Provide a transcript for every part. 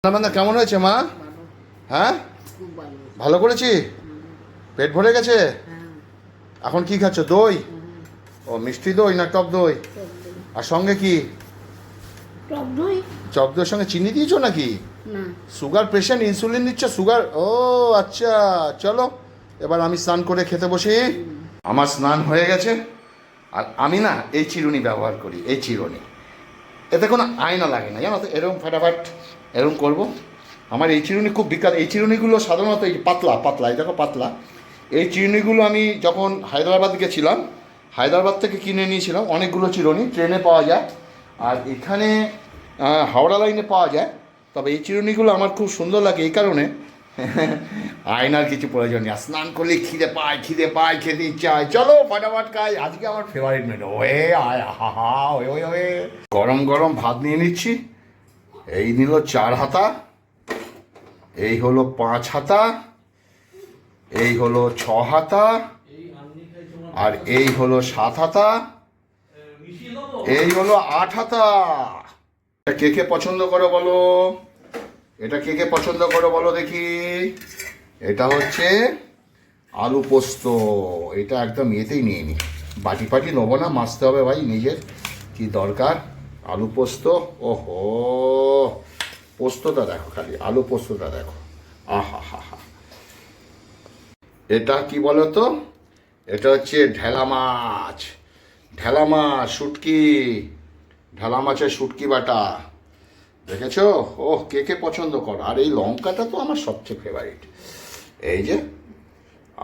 রান্না কেমন হয়েছে মা? ভালো, হ্যাঁ, খুব ভালো। ভালো করেছি। পেট ভরে গেছে? হ্যাঁ, এখন কি খাচ্ছ? দই? হুম, ও মিষ্টি দই না টক দই? টক দই। আর সঙ্গে কি? টক দই? টক দইয়ের সঙ্গে চিনি দিয়েছো নাকি? না, সুগার পেশেন্ট, ইনসুলিন নিচ্ছ? সুগার? ও আচ্ছা, চলো এবার আমি স্নান করে খেতে বসি। আমার স্নান হয়ে গেছে। আর আমি না এই চিরুনি ব্যবহার করি, এই চিরুনি। এতে কোনো আয়না লাগে না, জানো তো, এরকম ফাটাফাট এরকম করবো। আমার এই চিরুনি খুব বিখ্যাত। এই চিরুনিগুলো সাধারণত এই পাতলা পাতলা, এই দেখো পাতলা। এই চিরুনিগুলো আমি যখন হায়দ্রাবাদ গেছিলাম, হায়দ্রাবাদ থেকে কিনে নিয়েছিলাম অনেকগুলো চিরুনি, ট্রেনে পাওয়া যায়। আর এখানে হাওড়া লাইনে পাওয়া যায়। তবে এই চিরুনিগুলো আমার খুব সুন্দর লাগে এই কারণে, আয়নার কিছু প্রয়োজন নেই। আর স্নান করলে খিদে পায়, খেতে ইচ্ছা হয়। চলো ফাটাফাট খাই। আজকে আমার ফেভারিট মেনু। ওয়ে আয় হা হা, ওয়ে গরম গরম ভাত নিয়ে নিচ্ছি। এই নিল 4 হাতা, এই হলো 5 হাতা, এই হলো 6 হাতা, আর এই হলো 7 হাতা, এই হলো 8 হাতা। এটা কে কে পছন্দ করো বলো? এটা কে কে পছন্দ করো বলো দেখি? এটা হচ্ছে আলু পোস্ত। এটা একদম এতেই নিয়ে নি, বাটি পাটি নেবো না, মাছতে হবে ভাই নিজের কি দরকার। আলু পোস্ত, ওহো, পোস্তটা দেখো, খালি আলু পোস্তটা দেখো, আহা হা হা। এটা কি বলো তো? এটা হচ্ছে ঢেলা মাছ, ঢেলা মাছ, শুটকি, ঢেলা মাছের শুটকি বাটা। দেখেছো? ওহ, কে কে পছন্দ করো? আর এই লঙ্কাটা তো আমার সবচেয়ে ফেভারিট। এই যে,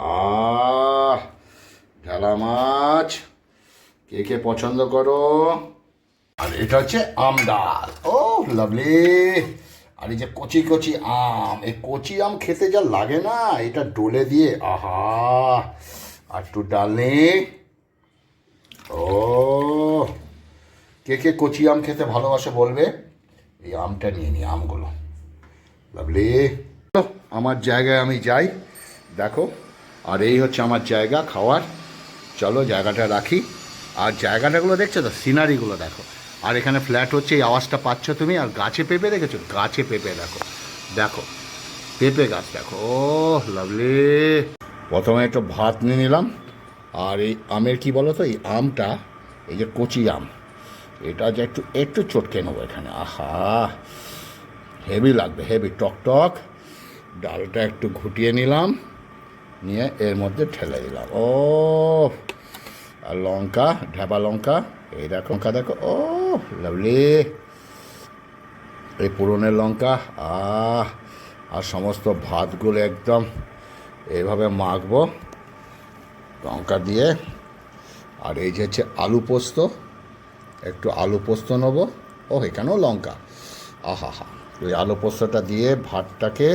আহ, ঢেলা মাছ, কে কে পছন্দ করো? আর এটা হচ্ছে আম ডাল। ও লাভলি। আর এই যে কচি কচি আম, এই কচি আম খেতে যা লাগে না, এটা ডলে দিয়ে, আহা। আর একটু ডাল নেই। ও, কে কে কচি আম খেতে ভালোবাসে বলবে? এই আমটা নিয়ে নি, আমগুলো লাভলি। আমার জায়গায় আমি যাই, দেখো। আর এই হচ্ছে আমার জায়গা খাওয়ার। চলো জায়গাটা রাখি। আর জায়গাটাগুলো দেখছো তো, সিনারিগুলো দেখো। আর এখানে ফ্ল্যাট হচ্ছে, এই আওয়াজটা পাচ্ছ তুমি। আর গাছে পেঁপে দেখেছো? গাছে পেঁপে দেখো, দেখো পেঁপে গাছ দেখো। ও লাভলি। প্রথমে একটু ভাত নিয়ে নিলাম। আর এই আমের কি বলো তো, এই আমটা, এই যে কচি আম, এটা যে একটু একটু চটকে নেবো এখানে, আহা, হেভি লাগবে, হেভি টক টক। ডালটা একটু ঘুটিয়ে নিলাম, নিয়ে এর মধ্যে ঠেলে দিলাম। ও, আর লঙ্কা, ঢেপা লঙ্কা, এই দেখো লঙ্কা দেখো, ও লাভলি। এই পুরনের লঙ্কা, আর সমস্ত ভাতগুলো একদম এইভাবে মাখবো লঙ্কা দিয়ে। আর এই যে হচ্ছে আলু পোস্ত, একটু আলু পোস্ত নেবো। ও, এখানেও লঙ্কা, আহা হা। ওই আলু পোস্তটা দিয়ে ভাতটাকে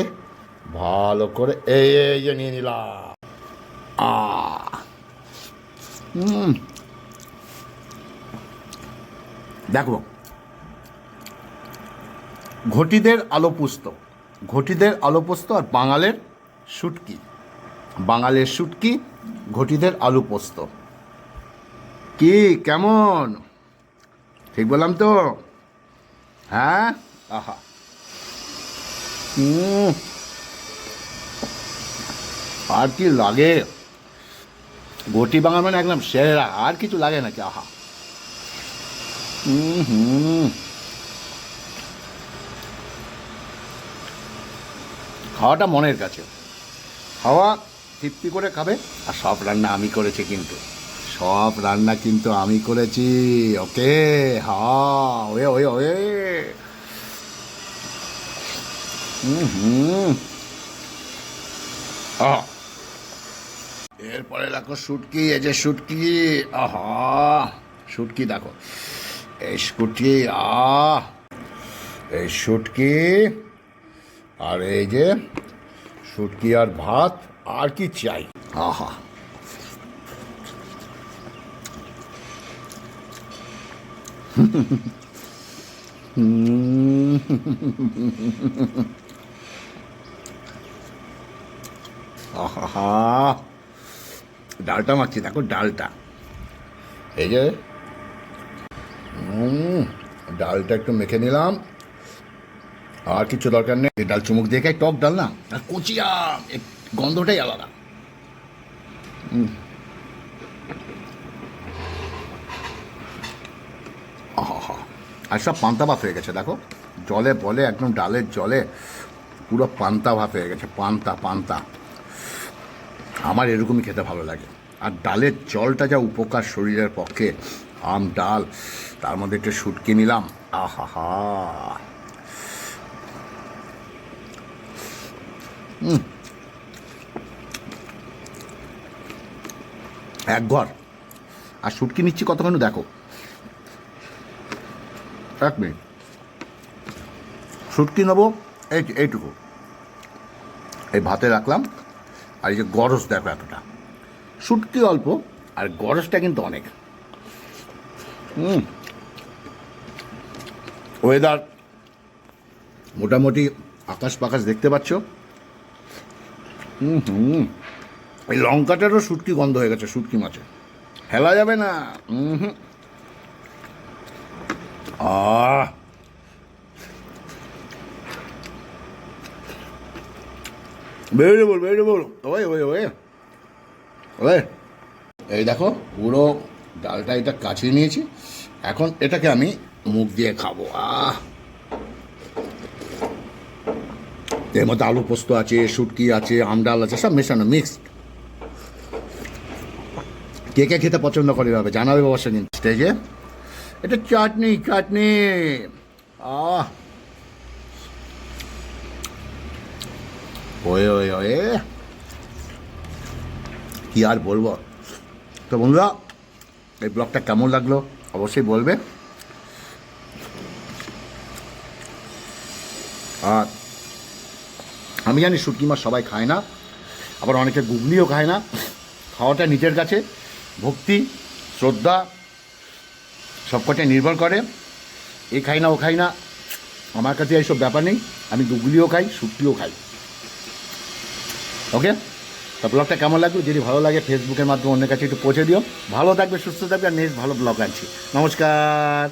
ভালো করে এই যে নিয়ে নিলাম। আ দেখো, ঘটিদের আলু পোস্ত, ঘটিদের আলু পোস্ত আর বাঙালের শুটকি, বাঙালের শুটকি, ঘটিদের আলু পোস্ত। কি কেমন? ঠিক বললাম তো? হ্যাঁ, আহা, আর কি লাগে? ঘটি বাঙাল মানে একদম সেরা, আর কিছু লাগে নাকি? আহা, হুম, খাওয়াটা মনের কাছে। খাওয়া তৃপ্তি করে খাবে। আর সব রান্না আমি করেছি কিন্তু, সব রান্না কিন্তু আমি করেছি। ওকে, হ্যাঁ, ওয়ে ওয়ে ওয়ে। হুম, আহ, এরপরে দেখো শুটকি, এই যে শুটকি, আহা, শুটকি দেখো, এই শুটকি, এই শুটকি, আর এই যে শুটকি আর ভাত, আর কি চাই? আহা, আহা, ডালটা মাখছি দেখো, ডালটা, এই যে, ডালটা একটু মেখে নিলাম। আর কিছু দরকার নেই, এই ডাল চুমুক দিয়ে খাই, টক ডাল না, আর কচি আম, এর গন্ধটাই আলাদা। আহা, আর সব পান্তা ভাত হয়ে গেছে দেখো, জলে বলে একদম ডালের জলে পুরো পান্তা ভাত হয়ে গেছে, পান্তা পান্তা। আমার এরকমই খেতে ভালো লাগে। আর ডালের জলটা যা উপকার শরীরের পক্ষে, আম ডাল, তার মধ্যে একটু শুটকি নিলাম, আহা হা। এক ঘর। আর শুটকি নিচ্ছি কতক্ষণ দেখো, এক মিনিট, শুটকি নেবো এইটুকু, এই ভাতে রাখলাম। আর এই যে গরজ দেখো এতটা, শুটকি অল্প আর গরজটা কিন্তু অনেক। ওয়েদার মোটামুটি আকাশ পাকাশ দেখতে পাচ্ছ। এই লঙ্কাটারও শুটকি গন্ধ হয়ে গেছে, শুটকি মাছে হেলা যাবে না। আহ, বেরোলে বল ওই ওই ওই ওই, এই দেখো পুরো ডালটা এটা কাছিয়ে নিয়েছি, এখন এটাকে আমি মুখ দিয়ে খাবো। এর মধ্যে আলু পোস্ত আছে, শুটকি আছে, আম ডাল আছে, সব মেশানো মিক্সড। কে কে খেতে পছন্দ করে হবে জানাবে অবশ্যই কিন্তু স্টেজে। এটা চাটনি চাটনি, ওয়ে ওয়ে ওয়ে, কি আর বলবো। তো বন্ধুরা, এই ব্লগটা কেমন লাগলো অবশ্যই বলবে। আর আমি জানি শুটকি মাছ সবাই খায় না, আবার অনেকে গুগলিও খায় না। খাওয়াটা নিজের কাছে, ভক্তি শ্রদ্ধা সবকটাই নির্ভর করে। এ খাই না ও খাই না, আমার কাছে এইসব ব্যাপার নেই। আমি গুগলিও খাই, শুটকিও খাই। ওকে, তা ব্লগটা কেমন লাগলো, যদি ভালো লাগে ফেসবুকের মাধ্যমে অন্যের কাছে একটু পৌঁছে দিও। ভালো থাকবে, সুস্থ থাকবে, আর নেক্সট ভালো ব্লগ আনছি। নমস্কার।